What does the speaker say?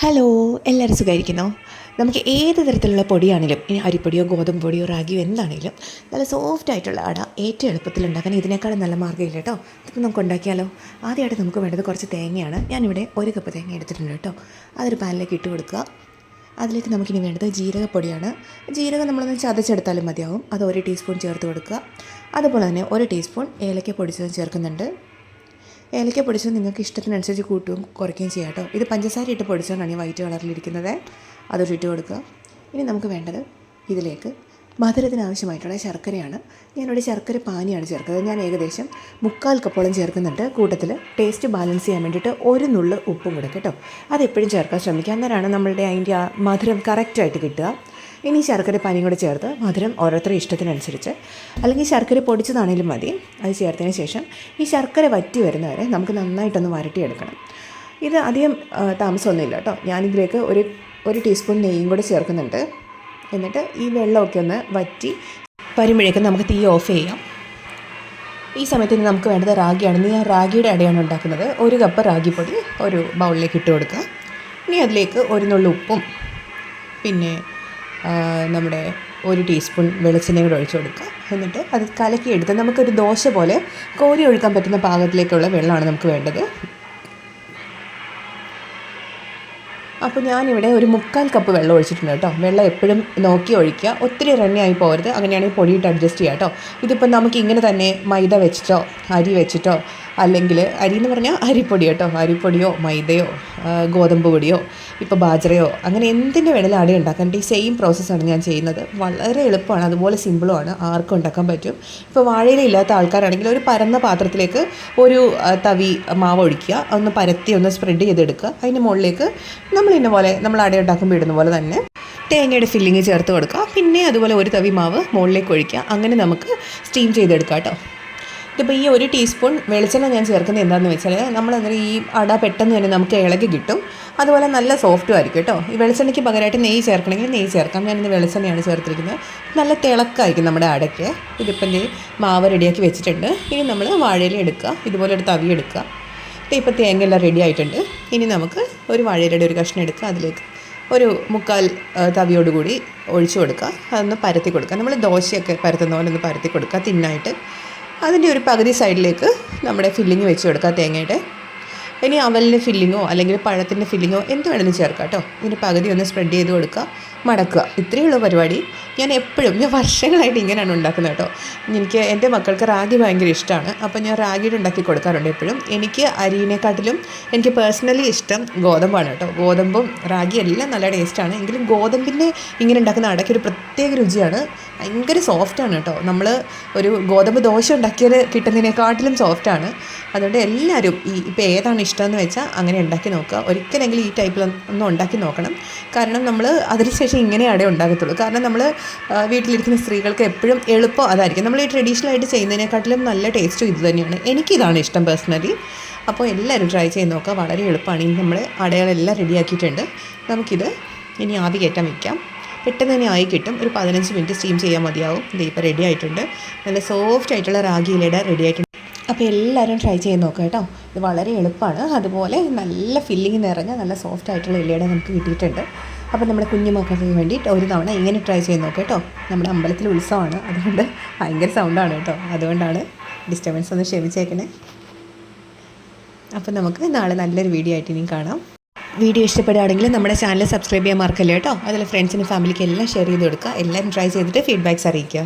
Hello, എല്ലാവരും സുഖമായിരിക്കുന്നോ? നമുക്ക് ഏത് തരത്തിലുള്ള പൊടിയാണെങ്കിലും, ഇനി അരിപ്പൊടിയോ ഗോതമ്പ് പൊടിയോ റാഗിയോ എന്താണെങ്കിലും നല്ല സോഫ്റ്റ് ആയിട്ടുള്ള അട ഏറ്റവും എളുപ്പത്തിൽ ഉണ്ടാക്കാൻ ഇതിനേക്കാളും നല്ല മാർഗ്ഗമില്ല കേട്ടോ. ഇതിപ്പോൾ നമുക്ക് ഉണ്ടാക്കിയാലോ. ആദ്യമായിട്ട് നമുക്ക് വേണ്ടത് കുറച്ച് തേങ്ങയാണ്. ഞാനിവിടെ 1 കപ്പ് തേങ്ങ എടുത്തിട്ടുണ്ട് കേട്ടോ. അതൊരു പാനിലേക്ക് ഇട്ട് കൊടുക്കുക. അതിലേക്ക് നമുക്കിനി വേണ്ടത് ജീരകപ്പൊടിയാണ്. ജീരകം നമ്മളൊന്ന് ചതച്ചെടുത്താലും മതിയാവും. അത് 1 ടീസ്പൂൺ ചേർത്ത് കൊടുക്കുക. അതുപോലെ തന്നെ 1 ടീസ്പൂൺ ഏലക്ക പൊടിച്ചതും ചേർക്കുന്നുണ്ട്. ഏലക്ക പൊടിച്ചത് നിങ്ങൾക്ക് ഇഷ്ടത്തിനനുസരിച്ച് കൂട്ടുകയും കുറയ്ക്കുകയും ചെയ്യാം കേട്ടോ. ഇത് പഞ്ചസാര ഇട്ട് പൊടിച്ചുകൊണ്ടാണ് ഈ വൈറ്റ് കളറിലിരിക്കുന്നത്. അതൊരു ഇട്ട് കൊടുക്കുക. ഇനി നമുക്ക് വേണ്ടത് ഇതിലേക്ക് മധുരത്തിന് ആവശ്യമായിട്ടുള്ള ശർക്കരയാണ്. ഞാനിവിടെ ശർക്കര പാനിയാണ് ചേർക്കുന്നത്. ഞാൻ ഏകദേശം 1/4 കപ്പോളം ചേർക്കുന്നുണ്ട്. കൂട്ടത്തിൽ ടേസ്റ്റ് ബാലൻസ് ചെയ്യാൻ വേണ്ടിയിട്ട് 1 നുള്ള് ഉപ്പും കൂടെ കേട്ടോ. അതെപ്പോഴും ചേർക്കാൻ ശ്രമിക്കുക. അന്നേരമാണ് നമ്മളുടെ അതിൻ്റെ ആ മധുരം കറക്റ്റായിട്ട് കിട്ടുക. ഇനി ശർക്കര പാനിയും കൂടെ ചേർത്ത് മധുരം ഓരോരുത്തരുടെ ഇഷ്ടത്തിനനുസരിച്ച്, അല്ലെങ്കിൽ ശർക്കര പൊടിച്ചതാണെങ്കിലും മതി. അത് ചേർത്തതിന് ശേഷം ഈ ശർക്കര വറ്റി വരുന്നവരെ നമുക്ക് നന്നായിട്ടൊന്ന് വരട്ടിയെടുക്കണം. ഇത് അധികം താമസമൊന്നുമില്ല കേട്ടോ. ഞാനിതിലേക്ക് ഒരു ടീസ്പൂൺ നെയ്യും കൂടെ ചേർക്കുന്നുണ്ട്. എന്നിട്ട് ഈ വെള്ളമൊക്കെ ഒന്ന് വറ്റി വരുമ്പോഴേക്കും നമുക്ക് തീ ഓഫ് ചെയ്യാം. ഈ സമയത്തിന് നമുക്ക് വേണ്ടത് റാഗിയാണ്. ഞാൻ റാഗിയുടെ അടയാണ് ഉണ്ടാക്കുന്നത്. 1 കപ്പ് റാഗിപ്പൊടി ഒരു ബൗളിലേക്ക് ഇട്ട് കൊടുക്കുക. ഇനി അതിലേക്ക് 1 നുള്ളു ഉപ്പും പിന്നെ നമ്മുടെ 1 ടീസ്പൂൺ വെളിച്ചെണ്ണയും കൂടെ ഒഴിച്ച് കൊടുക്കുക. എന്നിട്ട് അത് കലക്കിയെടുത്ത് നമുക്കൊരു ദോശ പോലെ കോരി ഒഴിക്കാൻ പറ്റുന്ന പാകത്തിലേക്കുള്ള വെള്ളമാണ് നമുക്ക് വേണ്ടത്. അപ്പോൾ ഞാനിവിടെ ഒരു 1/4 കപ്പ് വെള്ളം ഒഴിച്ചിട്ടുണ്ട് കേട്ടോ. വെള്ളം എപ്പോഴും നോക്കി ഒഴിക്കുക. ഒത്തിരി എണ്ണയായി പോകരുത്. അങ്ങനെയാണെങ്കിൽ പൊടിയിട്ട് അഡ്ജസ്റ്റ് ചെയ്യുക കേട്ടോ. ഇതിപ്പോൾ നമുക്ക് ഇങ്ങനെ തന്നെ മൈദ വെച്ചിട്ടോ അരി വെച്ചിട്ടോ, അല്ലെങ്കിൽ അരി എന്ന് പറഞ്ഞാൽ അരിപ്പൊടി കേട്ടോ, അരിപ്പൊടിയോ മൈദയോ ഗോതമ്പ് പൊടിയോ ഇപ്പോൾ ബാജറയോ അങ്ങനെ എന്തിൻ്റെ വേണമെങ്കിലും അട ഉണ്ടാക്കാൻ ഈ സെയിം പ്രോസസ്സാണ് ഞാൻ ചെയ്യുന്നത്. വളരെ എളുപ്പമാണ്, അതുപോലെ സിമ്പിളുമാണ്. ആർക്കും ഉണ്ടാക്കാൻ പറ്റും. ഇപ്പോൾ വാഴയില ഇല്ലാത്ത ആൾക്കാരാണെങ്കിൽ ഒരു പരന്ന പാത്രത്തിലേക്ക് ഒരു തവി മാവ് ഒഴിക്കുക. ഒന്ന് പരത്തി ഒന്ന് സ്പ്രെഡ് ചെയ്തെടുക്കുക. അതിന് മുകളിലേക്ക് നമ്മൾ പോലെ നമ്മൾ അട ഉണ്ടാക്കുമ്പോൾ ഇടുന്ന പോലെ തന്നെ തേങ്ങയുടെ ഫില്ലിങ് ചേർത്ത് കൊടുക്കുക. പിന്നെ അതുപോലെ ഒരു തവി മാവ് മുകളിലേക്ക് ഒഴിക്കുക. അങ്ങനെ നമുക്ക് സ്റ്റീം ചെയ്തെടുക്കാം കേട്ടോ. ഇതിപ്പോൾ ഈ 1 ടീസ്പൂൺ വെളിച്ചെണ്ണ ഞാൻ ചേർക്കുന്നത് എന്താണെന്ന് വെച്ചാൽ നമ്മളന്നേരം ഈ അട പെട്ടെന്ന് തന്നെ നമുക്ക് ഇളകി കിട്ടും. അതുപോലെ നല്ല സോഫ്റ്റും ആയിരിക്കും കേട്ടോ. ഈ വെളിച്ചെണ്ണയ്ക്ക് പകരമായിട്ട് നെയ്യ് ചേർക്കണമെങ്കിൽ നെയ്യ് ചേർക്കാം. ഞാനിന്ന് വെളിച്ചെണ്ണയാണ് ചേർത്തിരിക്കുന്നത്. നല്ല തിളക്കായിരിക്കും നമ്മുടെ അടയ്ക്ക്. ഇതിപ്പം മാവ് റെഡിയാക്കി വെച്ചിട്ടുണ്ട്. ഇനി നമ്മൾ വാഴയില എടുക്കുക. ഇതുപോലെ ഒരു തവി എടുക്കുക. ഇപ്പോൾ തേങ്ങയെല്ലാം റെഡി ആയിട്ടുണ്ട്. ഇനി നമുക്ക് ഒരു വാഴയിലയുടെ ഒരു കഷ്ണം എടുക്കുക. അതിലേക്ക് ഒരു 1/4 തവിയോടുകൂടി ഒഴിച്ചു കൊടുക്കുക. അതൊന്ന് പരത്തി കൊടുക്കുക. നമ്മൾ ദോശയൊക്കെ പരത്തുന്ന പോലെ ഒന്ന് പരത്തി കൊടുക്കുക തിന്നായിട്ട്. അതിൻ്റെ ഒരു പകുതി സൈഡിലേക്ക് നമ്മുടെ ഫില്ലിങ് വെച്ച് കൊടുക്കുക തേങ്ങയുടെ. ഇനി അവലിൻ്റെ ഫില്ലിങ്ങോ അല്ലെങ്കിൽ പഴത്തിൻ്റെ ഫില്ലിങ്ങോ എന്ത് വേണമെങ്കിലും ചേർക്കാം കേട്ടോ. ഇതിൻ്റെ പകുതി ഒന്ന് സ്പ്രെഡ് ചെയ്ത് കൊടുക്കുക, മടക്കുക. ഇത്രയുള്ള പരിപാടി. ഞാൻ വർഷങ്ങളായിട്ട് ഇങ്ങനെയാണ് ഉണ്ടാക്കുന്നത് കേട്ടോ. എൻ്റെ മക്കൾക്ക് റാഗി ഭയങ്കര ഇഷ്ടമാണ്. അപ്പോൾ ഞാൻ റാഗിയുടെ ഉണ്ടാക്കി കൊടുക്കാറുണ്ട് എപ്പോഴും. എനിക്ക് അരിയിനെക്കാട്ടിലും എനിക്ക് പേഴ്സണലി ഇഷ്ടം ഗോതമ്പാണ് കേട്ടോ. ഗോതമ്പും റാഗി എല്ലാം നല്ല ടേസ്റ്റാണ്. എങ്കിലും ഗോതമ്പിൻ്റെ ഇങ്ങനെ ഉണ്ടാക്കുന്ന അടയ്ക്ക് ഒരു പ്രത്യേക രുചിയാണ്. ഭയങ്കര സോഫ്റ്റാണ് കേട്ടോ. നമ്മൾ ഒരു ഗോതമ്പ് ദോശ ഉണ്ടാക്കിയാൽ കിട്ടുന്നതിനെക്കാട്ടിലും സോഫ്റ്റാണ്. അതുകൊണ്ട് എല്ലാവരും ഇപ്പോൾ ഏതാണ് ഇഷ്ടമെന്ന് വെച്ചാൽ അങ്ങനെ ഉണ്ടാക്കി നോക്കുക. ഒരിക്കലെങ്കിലും ഈ ടൈപ്പിൽ ഒന്ന് ഉണ്ടാക്കി നോക്കണം. കാരണം നമ്മൾ അതിനുശേഷം ഇങ്ങനെ അട ഉണ്ടാക്കത്തുള്ളൂ. കാരണം നമ്മൾ വീട്ടിലിരിക്കുന്ന സ്ത്രീകൾക്ക് എപ്പോഴും എളുപ്പം അതായിരിക്കും. നമ്മൾ ഈ ട്രഡീഷണലായിട്ട് ചെയ്യുന്നതിനെക്കാട്ടിലും നല്ല ടേസ്റ്റും ഇത് തന്നെയാണ്. എനിക്കിതാണ് ഇഷ്ടം പേഴ്സണലി. അപ്പോൾ എല്ലാവരും ട്രൈ ചെയ്ത് നോക്കുക. വളരെ എളുപ്പമാണ്. ഇനി നമ്മൾ അടകളെല്ലാം റെഡിയാക്കിയിട്ടുണ്ട്. നമുക്കിത് ഇനി ആവി കയറ്റാൻ വയ്ക്കാം. പെട്ടെന്ന് തന്നെ ആയി കിട്ടും. ഒരു 15 മിനിറ്റ് സ്റ്റീം ചെയ്യാൻ മതിയാവും. ഇത് ഇപ്പോൾ റെഡി ആയിട്ടുണ്ട്. നല്ല സോഫ്റ്റ് ആയിട്ടുള്ള റാഗി ഇലയുടെ റെഡി ആയിട്ടുണ്ട്. അപ്പോൾ എല്ലാവരും ട്രൈ ചെയ്ത് നോക്കുക കേട്ടോ. ഇത് വളരെ എളുപ്പമാണ്. അതുപോലെ നല്ല ഫില്ലിങ് നിറഞ്ഞ നല്ല സോഫ്റ്റ് ആയിട്ടുള്ള ഇലയുടെ നമുക്ക് കിട്ടിയിട്ടുണ്ട്. അപ്പോൾ നമ്മുടെ കുഞ്ഞുമക്കൾക്ക് വേണ്ടിയിട്ട് ഒരു തവണ ഇങ്ങനെ ട്രൈ ചെയ്ത് നോക്കുക കേട്ടോ. നമ്മുടെ അമ്പലത്തിൽ ഉത്സവമാണ്, അതുകൊണ്ട് ഭയങ്കര സൗണ്ടാണ് കേട്ടോ. അതുകൊണ്ടാണ് ഡിസ്റ്റർബൻസ് ഒന്ന് ക്ഷമിച്ചേക്കണേ. അപ്പോൾ നമുക്ക് നാളെ നല്ലൊരു വീഡിയോ ആയിട്ട് ഇനിയും കാണാം. വീഡിയോ ഇഷ്ടപ്പെടുകയാണെങ്കിൽ നമ്മുടെ ചാനൽ സബ്സ്ക്രൈബ് ചെയ്യാൻ മറക്കല്ലേ കേട്ടോ. അതിൽ ഫ്രണ്ട്സിനും ഫാമിലിക്കും എല്ലാം ഷെയർ ചെയ്ത് കൊടുക്കുക. എല്ലാവരും ട്രൈ ചെയ്തിട്ട് ഫീഡ്ബാക്ക്സ് അറിയിക്കുക.